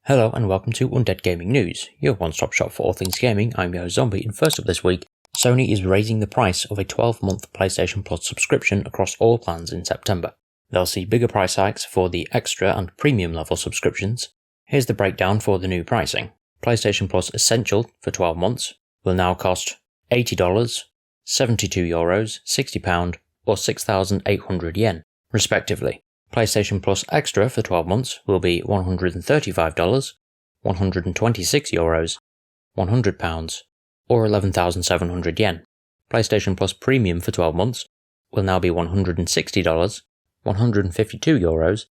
Hello and welcome to Undead Gaming News, your one-stop shop for all things gaming. I'm your host Zombie, and first up this week, Sony is raising the price of a 12-month PlayStation Plus subscription across all plans in September. They'll see bigger price hikes for the extra and premium level subscriptions. Here's the breakdown for the new pricing. PlayStation Plus Essential for 12 months will now cost $80, €72, £60 or 6,800 yen, respectively. PlayStation Plus Extra for 12 months will be $135, €126, £100 or 11,700 yen. PlayStation Plus Premium for 12 months will now be $160, €152,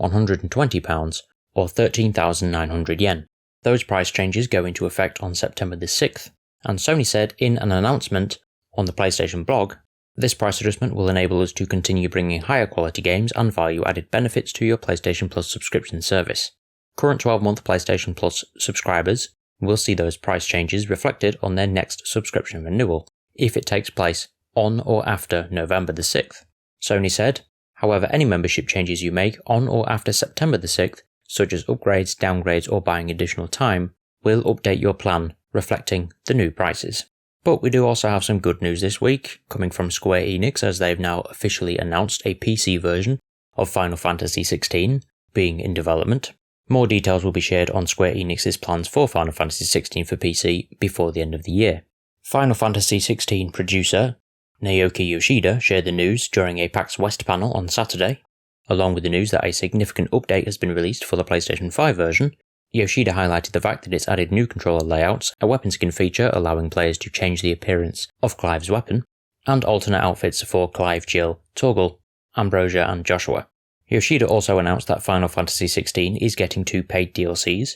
£120 or 13,900 yen. Those price changes go into effect on September the 6th, and Sony said in an announcement on the PlayStation blog, this price adjustment will enable us to continue bringing higher quality games and value-added benefits to your PlayStation Plus subscription service. Current 12-month PlayStation Plus subscribers will see those price changes reflected on their next subscription renewal, if it takes place on or after November the 6th. Sony said, however, any membership changes you make on or after September the 6th, such as upgrades, downgrades or buying additional time, will update your plan, reflecting the new prices. But we do also have some good news this week, coming from Square Enix, as they've now officially announced a PC version of Final Fantasy XVI being in development. More details will be shared on Square Enix's plans for Final Fantasy XVI for PC before the end of the year. Final Fantasy XVI producer Naoki Yoshida shared the news during a PAX West panel on Saturday. Along with the news that a significant update has been released for the PlayStation 5 version, Yoshida highlighted the fact that it's added new controller layouts, a weapon skin feature allowing players to change the appearance of Clive's weapon, and alternate outfits for Clive, Jill, Torgal, Ambrosia and Joshua. Yoshida also announced that Final Fantasy XVI is getting 2 paid DLCs,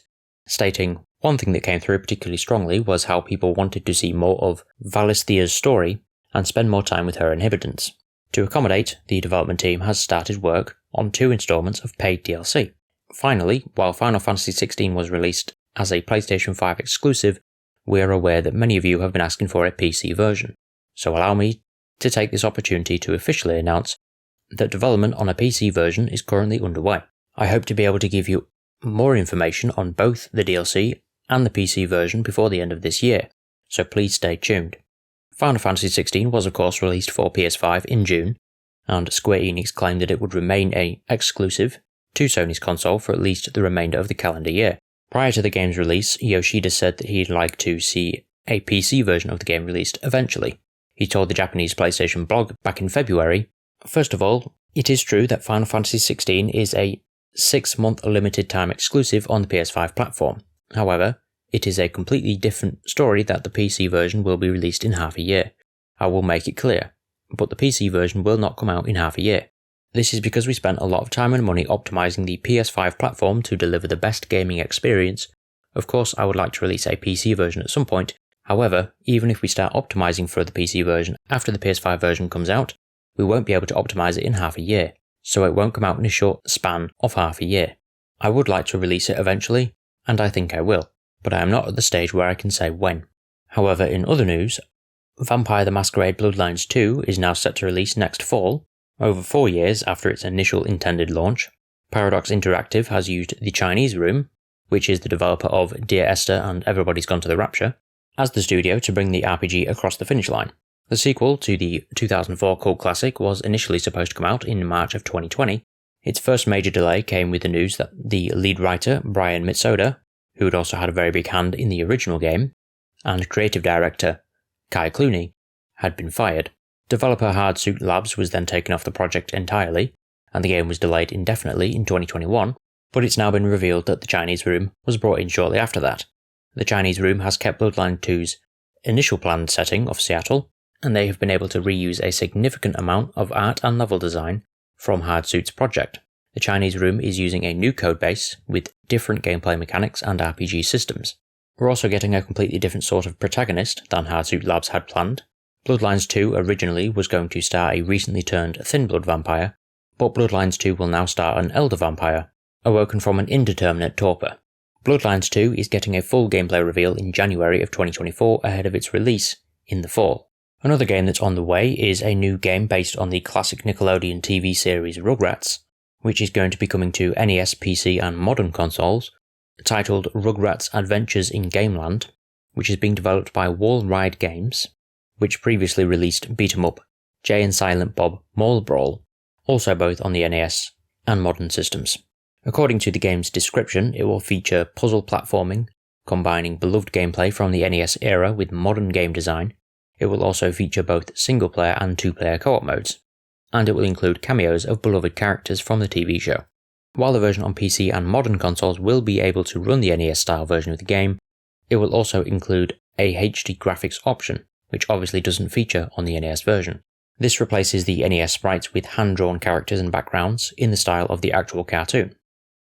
stating, one thing that came through particularly strongly was how people wanted to see more of Valisthea's story and spend more time with her inhabitants. To accommodate, the development team has started work on 2 installments of paid DLC. Finally, while Final Fantasy XVI was released as a PlayStation 5 exclusive, we are aware that many of you have been asking for a PC version, so allow me to take this opportunity to officially announce that development on a PC version is currently underway. I hope to be able to give you more information on both the DLC and the PC version before the end of this year, so please stay tuned. Final Fantasy XVI was of course released for PS5 in June, and Square Enix claimed that it would remain an exclusive to Sony's console for at least the remainder of the calendar year. Prior to the game's release, Yoshida said that he'd like to see a PC version of the game released eventually. He told the Japanese PlayStation blog back in February, first of all, it is true that Final Fantasy XVI is a 6-month limited time exclusive on the PS5 platform. However, it is a completely different story that the PC version will be released in half a year. I will make it clear, but the PC version will not come out in half a year. This is because we spent a lot of time and money optimizing the PS5 platform to deliver the best gaming experience. Of course, I would like to release a PC version at some point. However, even if we start optimizing for the PC version after the PS5 version comes out, we won't be able to optimize it in half a year, so it won't come out in a short span of half a year. I would like to release it eventually, and I think I will, but I am not at the stage where I can say when. However, in other news, Vampire the Masquerade Bloodlines 2 is now set to release next fall. Over 4 years after its initial intended launch, Paradox Interactive has used the Chinese Room, which is the developer of Dear Esther and Everybody's Gone to the Rapture, as the studio to bring the RPG across the finish line. The sequel to the 2004 cult classic was initially supposed to come out in March of 2020. Its first major delay came with the news that the lead writer, Brian Mitsoda, who had also had a very big hand in the original game, and creative director, Kai Clooney, had been fired. Developer Hardsuit Labs was then taken off the project entirely, and the game was delayed indefinitely in 2021, but it's now been revealed that the Chinese Room was brought in shortly after that. The Chinese Room has kept Bloodline 2's initial planned setting of Seattle, and they have been able to reuse a significant amount of art and level design from Hardsuit's project. The Chinese Room is using a new codebase with different gameplay mechanics and RPG systems. We're also getting a completely different sort of protagonist than Hardsuit Labs had planned. Bloodlines 2 originally was going to star a recently turned Thin Blood vampire, but Bloodlines 2 will now star an elder vampire, awoken from an indeterminate torpor. Bloodlines 2 is getting a full gameplay reveal in January of 2024 ahead of its release in the fall. Another game that's on the way is a new game based on the classic Nickelodeon TV series Rugrats, which is going to be coming to NES, PC and modern consoles titled Rugrats Adventures in Gameland, which is being developed by Wall-Ride Games, which previously released beat-em-up Jay and Silent Bob Mall Brawl, also both on the NES and modern systems. According to the game's description, it will feature puzzle platforming, combining beloved gameplay from the NES era with modern game design. It will also feature both single-player and two-player co-op modes, and it will include cameos of beloved characters from the TV show. While the version on PC and modern consoles will be able to run the NES-style version of the game, it will also include a HD graphics option, which obviously doesn't feature on the NES version. This replaces the NES sprites with hand-drawn characters and backgrounds in the style of the actual cartoon.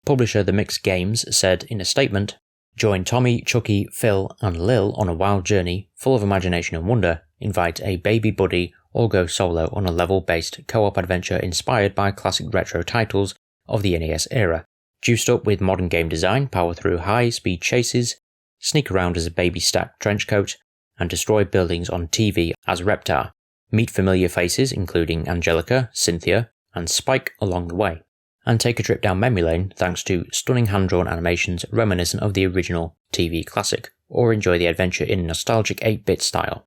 Publisher Mimimi Games said in a statement, "Join Tommy, Chucky, Phil, and Lil on a wild journey full of imagination and wonder, invite a baby buddy, or go solo on a level-based co-op adventure inspired by classic retro titles of the NES era. Juiced up with modern game design, power through high-speed chases, sneak around as a baby stack trenchcoat, and destroy buildings on TV as Reptar. Meet familiar faces including Angelica, Cynthia, and Spike along the way, and take a trip down memory lane thanks to stunning hand-drawn animations reminiscent of the original TV classic, or enjoy the adventure in nostalgic 8-bit style."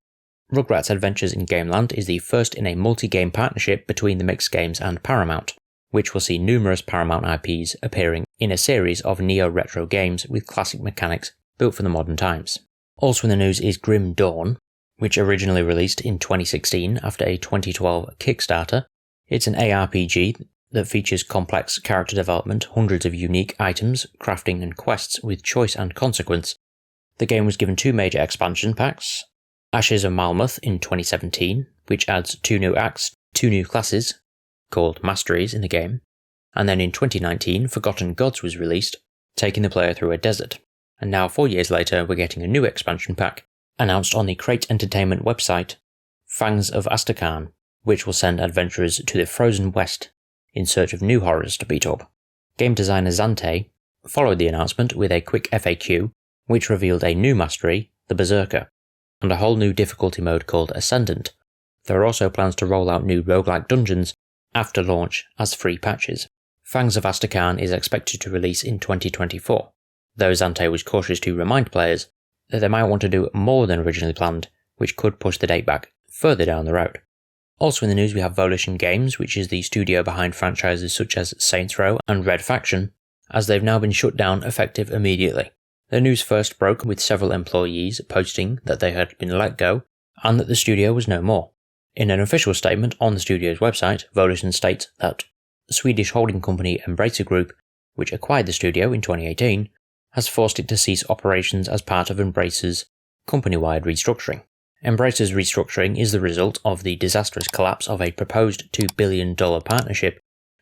Rugrats Adventures in Gameland is the first in a multi-game partnership between the Mimimi Games and Paramount, which will see numerous Paramount IPs appearing in a series of neo-retro games with classic mechanics built for the modern times. Also in the news is Grim Dawn, which originally released in 2016 after a 2012 Kickstarter. It's an ARPG that features complex character development, hundreds of unique items, crafting and quests with choice and consequence. The game was given 2 major expansion packs, Ashes of Malmuth in 2017, which adds 2 new acts, 2 new classes, called Masteries in the game, and then in 2019 Forgotten Gods was released, taking the player through a desert, and now 4 years later we're getting a new expansion pack, announced on the Crate Entertainment website, Fangs of Asterkarn, which will send adventurers to the frozen west in search of new horrors to beat up. Game designer Zante followed the announcement with a quick FAQ, which revealed a new mastery, the Berserker, and a whole new difficulty mode called Ascendant. There are also plans to roll out new roguelike dungeons after launch as free patches. Fangs of Asterkarn is expected to release in 2024, though Zante was cautious to remind players that they might want to do more than originally planned, which could push the date back further down the road. Also in the news we have Volition Games, which is the studio behind franchises such as Saints Row and Red Faction, as they've now been shut down effective immediately. The news first broke with several employees posting that they had been let go and that the studio was no more. In an official statement on the studio's website, Volition states that Swedish holding company Embracer Group, which acquired the studio in 2018, has forced it to cease operations as part of Embracer's company-wide restructuring. Embracer's restructuring is the result of the disastrous collapse of a proposed $2 billion partnership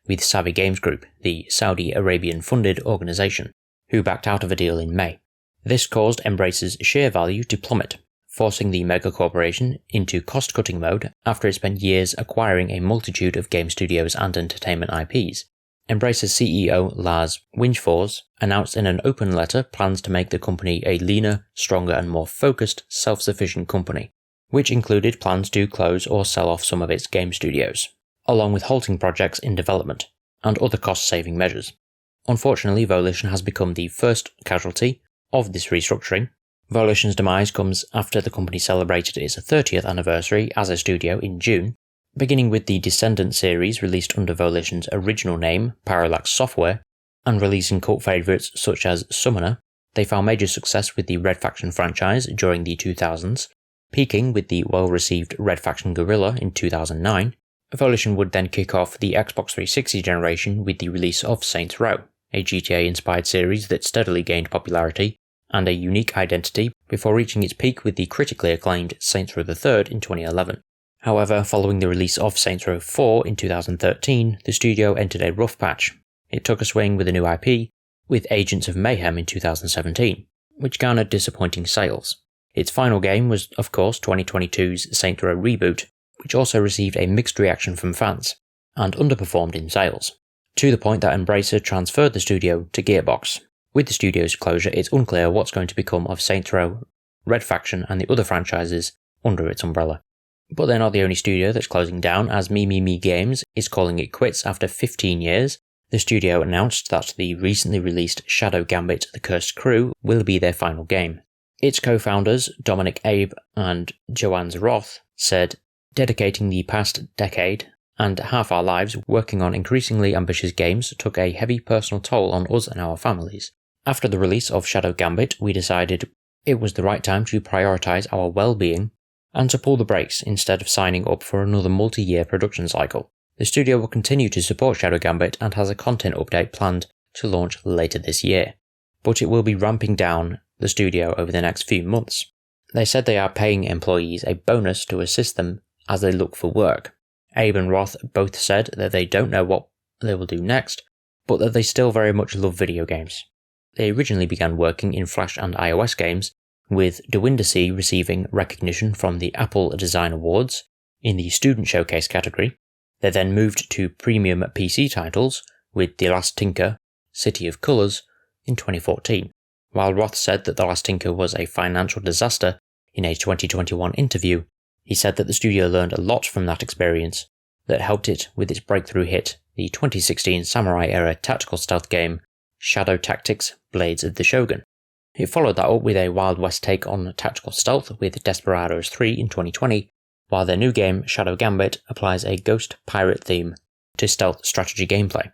with Savvy Games Group, the Saudi Arabian-funded organisation, who backed out of a deal in May. This caused Embracer's share value to plummet, forcing the megacorporation into cost-cutting mode after it spent years acquiring a multitude of game studios and entertainment IPs. Embracer's CEO Lars Wingefors announced in an open letter plans to make the company a leaner, stronger and more focused, self-sufficient company, which included plans to close or sell off some of its game studios, along with halting projects in development and other cost-saving measures. Unfortunately, Volition has become the first casualty of this restructuring. Volition's demise comes after the company celebrated its 30th anniversary as a studio in June, beginning with the Descendant series released under Volition's original name, Parallax Software, and releasing cult favourites such as Summoner. They found major success with the Red Faction franchise during the 2000s, peaking with the well-received Red Faction Guerrilla in 2009. Volition would then kick off the Xbox 360 generation with the release of Saints Row, a GTA-inspired series that steadily gained popularity and a unique identity before reaching its peak with the critically acclaimed Saints Row III in 2011. However, following the release of Saints Row 4 in 2013, the studio entered a rough patch. It took a swing with a new IP, with Agents of Mayhem in 2017, which garnered disappointing sales. Its final game was, of course, 2022's Saints Row Reboot, which also received a mixed reaction from fans, and underperformed in sales, to the point that Embracer transferred the studio to Gearbox. With the studio's closure, it's unclear what's going to become of Saints Row, Red Faction and the other franchises under its umbrella. But they're not the only studio that's closing down, as Mimimi Games is calling it quits after 15 years, The studio announced that the recently released Shadow Gambit: The Cursed Crew will be their final game. Its co-founders, Dominic Abe and Joanne Roth, said, "Dedicating the past decade and half our lives working on increasingly ambitious games took a heavy personal toll on us and our families. After the release of Shadow Gambit, we decided it was the right time to prioritise our well-being and to pull the brakes instead of signing up for another multi-year production cycle. The studio will continue to support Shadow Gambit and has a content update planned to launch later this year, but it will be ramping down the studio over the next few months. They said they are paying employees a bonus to assist them as they look for work. Abe and Roth both said that they don't know what they will do next, but that they still very much love video games. They originally began working in Flash and iOS games, with Dewindacy receiving recognition from the Apple Design Awards in the Student Showcase category. They then moved to premium PC titles with The Last Tinker, City of Colours in 2014. While Roth said that The Last Tinker was a financial disaster in a 2021 interview, he said that the studio learned a lot from that experience that helped it with its breakthrough hit, the 2016 samurai-era tactical stealth game Shadow Tactics: Blades of the Shogun. It followed that up with a Wild West take on tactical stealth with Desperados 3 in 2020, while their new game Shadow Gambit applies a ghost pirate theme to stealth strategy gameplay.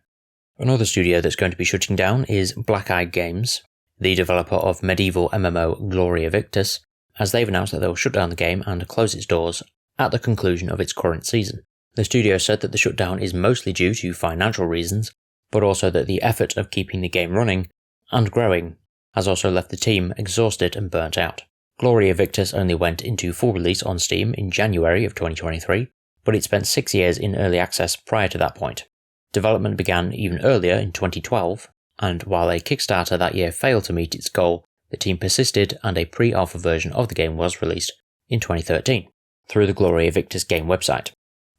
Another studio that's going to be shutting down is Black Eye Games, the developer of medieval MMO Gloria Victis, as they've announced that they will shut down the game and close its doors at the conclusion of its current season. The studio said that the shutdown is mostly due to financial reasons, but also that the effort of keeping the game running and growing has also left the team exhausted and burnt out. Gloria Victis only went into full release on Steam in January of 2023, but it spent 6 years in early access prior to that point. Development began even earlier in 2012, and while a Kickstarter that year failed to meet its goal, the team persisted and a pre-alpha version of the game was released in 2013 through the Gloria Victis game website.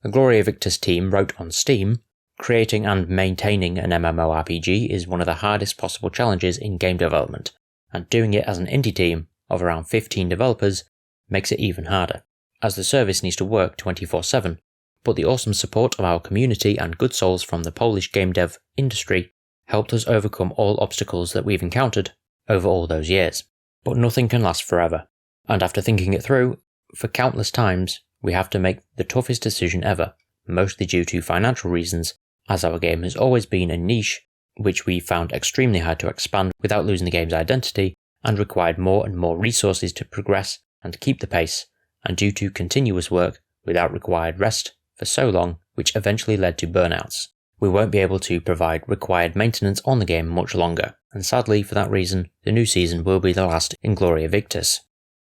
The Gloria Victis team wrote on Steam, "Creating and maintaining an MMORPG is one of the hardest possible challenges in game development, and doing it as an indie team of around 15 developers makes it even harder, as the service needs to work 24/7, but the awesome support of our community and good souls from the Polish game dev industry helped us overcome all obstacles that we've encountered over all those years. But nothing can last forever, and after thinking it through, for countless times, we have to make the toughest decision ever, mostly due to financial reasons, as our game has always been a niche which we found extremely hard to expand without losing the game's identity, and required more and more resources to progress and keep the pace, and due to continuous work without required rest for so long, which eventually led to burnouts. We won't be able to provide required maintenance on the game much longer, and sadly for that reason, the new season will be the last in Gloria Victis.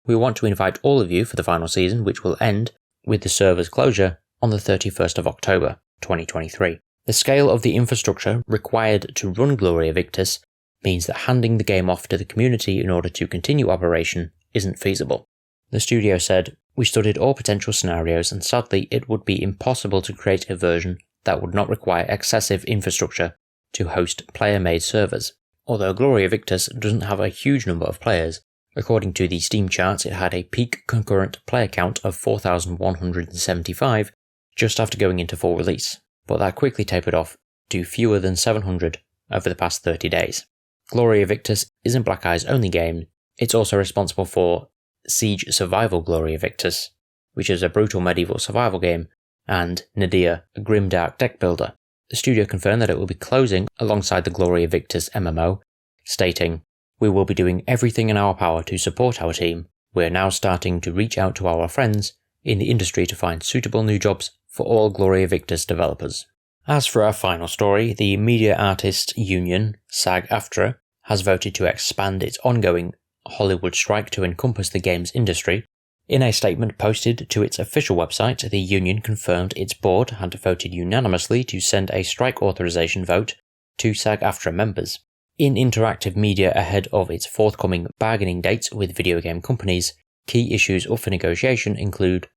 We want to invite all of you for the final season, which will end with the server's closure on the 31st of October 2023. The scale of the infrastructure required to run Gloria Victis means that handing the game off to the community in order to continue operation isn't feasible. The studio said, "We studied all potential scenarios and sadly it would be impossible to create a version that would not require excessive infrastructure to host player-made servers. Although Gloria Victis doesn't have a huge number of players, according to the Steam charts it had a peak concurrent player count of 4,175 just after going into full release, but that quickly tapered off to fewer than 700 over the past 30 days. Gloria Victis isn't Black Eye's only game, it's also responsible for Siege Survival Gloria Victis, which is a brutal medieval survival game, and Nadir, a grimdark deck builder. The studio confirmed that it will be closing alongside the Gloria Victis MMO, stating, "We will be doing everything in our power to support our team. We are now starting to reach out to our friends in the industry to find suitable new jobs for all Gloria Victis developers." As for our final story, the Media Artists Union, SAG-AFTRA, has voted to expand its ongoing Hollywood strike to encompass the games industry. In a statement posted to its official website, the union confirmed its board had voted unanimously to send a strike authorization vote to SAG-AFTRA members. In interactive media ahead of its forthcoming bargaining dates with video game companies, key issues up for negotiation include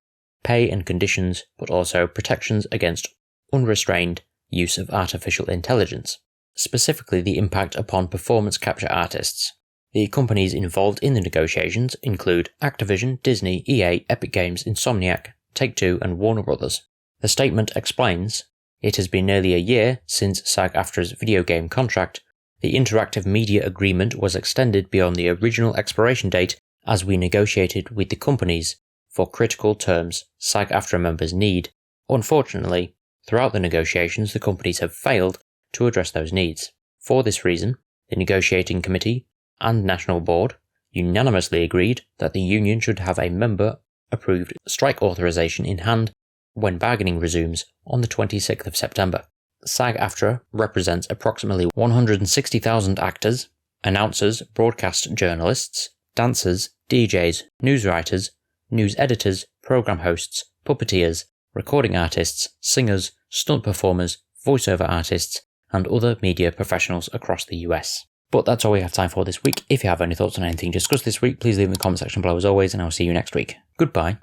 pay and conditions, but also protections against unrestrained use of artificial intelligence, specifically the impact upon performance capture artists. The companies involved in the negotiations include Activision, Disney, EA, Epic Games, Insomniac, Take-Two and Warner Brothers. The statement explains, It has been nearly a year since SAG-AFTRA's video game contract. The interactive media agreement was extended beyond the original expiration date as we negotiated with the companies for critical terms SAG-AFTRA members need. Unfortunately, throughout the negotiations, the companies have failed to address those needs. For this reason, the negotiating committee and national board unanimously agreed that the union should have a member-approved strike authorization in hand when bargaining resumes on the 26th of September. SAG-AFTRA represents approximately 160,000 actors, announcers, broadcast journalists, dancers, DJs, news writers, news editors, program hosts, puppeteers, recording artists, singers, stunt performers, voiceover artists, and other media professionals across the US. But that's all we have time for this week. If you have any thoughts on anything discussed this week, please leave in the comment section below as always, and I'll see you next week. Goodbye.